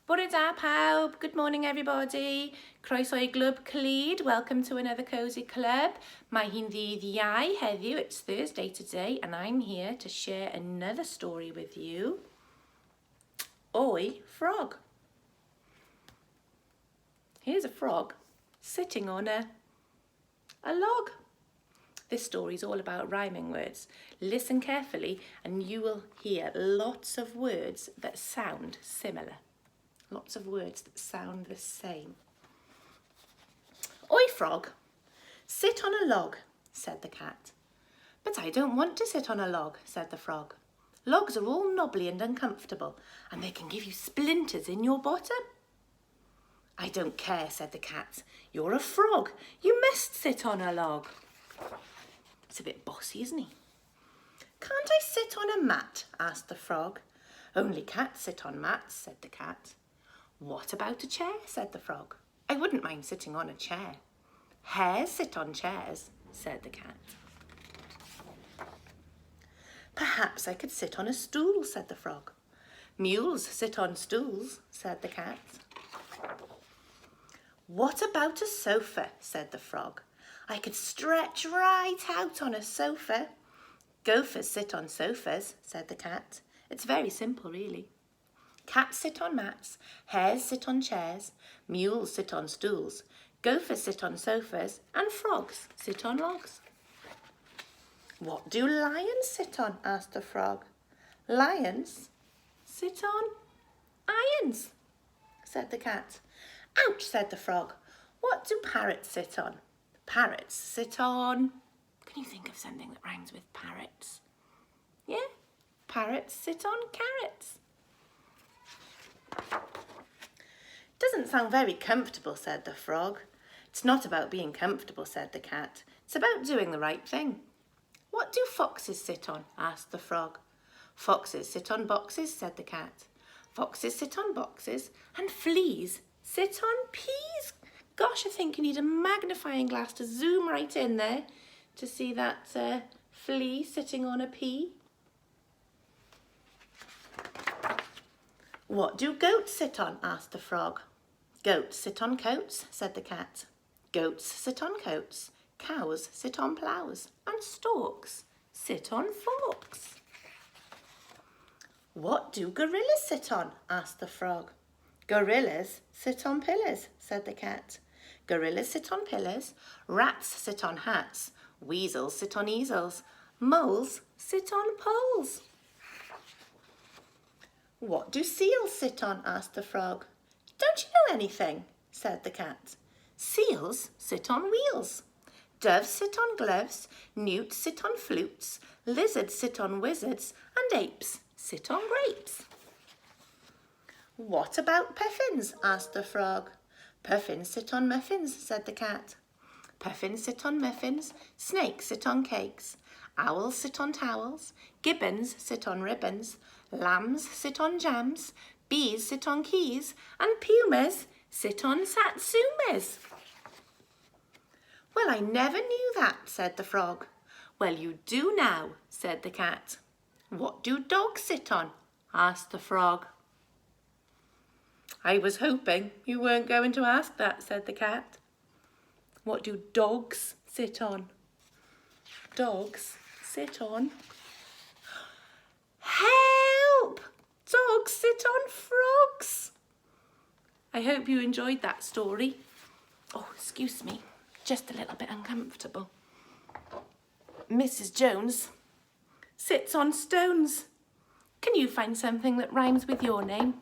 Bore da pawb, good morning everybody. Croeso I Glwb Clyd, welcome to another Cosy Club. Mae hi'n ddydd Iau heddiw, it's Thursday today and I'm here to share another story with you. Oi, frog. Here's a frog sitting on a log. This story is all about rhyming words. Listen carefully and you will hear lots of words that sound similar. Lots of words that sound the same. Oi, frog, sit on a log, said the cat. But I don't want to sit on a log, said the frog. Logs are all knobbly and uncomfortable, and they can give you splinters in your bottom. I don't care, said the cat. You're a frog. You must sit on a log. It's a bit bossy, isn't he? Can't I sit on a mat? Asked the frog. Only cats sit on mats, said the cat. What about a chair? Said the frog. I wouldn't mind sitting on a chair. Hares sit on chairs, said the cat. Perhaps I could sit on a stool, said the frog. Mules sit on stools, said the cat. What about a sofa? Said the frog. I could stretch right out on a sofa. Gophers sit on sofas, said the cat. It's very simple, really. Cats sit on mats, hares sit on chairs, mules sit on stools, gophers sit on sofas, and frogs sit on logs. What do lions sit on? Asked the frog. Lions sit on irons, said the cat. Ouch, said the frog. What do parrots sit on? Parrots sit on... Can you think of something that rhymes with parrots? Yeah, parrots sit on carrots. Doesn't sound very comfortable, said the frog. It's not about being comfortable, said the cat. It's about doing the right thing. What do foxes sit on? Asked the frog. Foxes sit on boxes, said the cat. Foxes sit on boxes and fleas sit on peas. Gosh, I think you need a magnifying glass to zoom right in there to see that flea sitting on a pea. What do goats sit on? Asked the frog. Goats sit on coats, said the cat. Goats sit on coats, cows sit on ploughs, and storks sit on forks. What do gorillas sit on? Asked the frog. Gorillas sit on pillars, said the cat. Gorillas sit on pillars, rats sit on hats, weasels sit on easels, moles sit on poles. What do seals sit on? Asked the frog. Don't you know anything? Said the cat. Seals sit on wheels. Doves sit on gloves, newts sit on flutes, lizards sit on wizards, and apes sit on grapes. What about puffins? Asked the frog. Puffins sit on muffins, said the cat. Puffins sit on muffins, snakes sit on cakes, owls sit on towels, gibbons sit on ribbons, lambs sit on jams, bees sit on keys, and pumas sit on satsumas. Well, I never knew that, said the frog. Well, you do now, said the cat. What do dogs sit on? Asked the frog. I was hoping you weren't going to ask that, said the cat. What do dogs sit on? Dogs sit on... Help! Dogs sit on frogs. I hope you enjoyed that story. Oh, excuse me, just a little bit uncomfortable. Mrs. Jones sits on stones. Can you find something that rhymes with your name?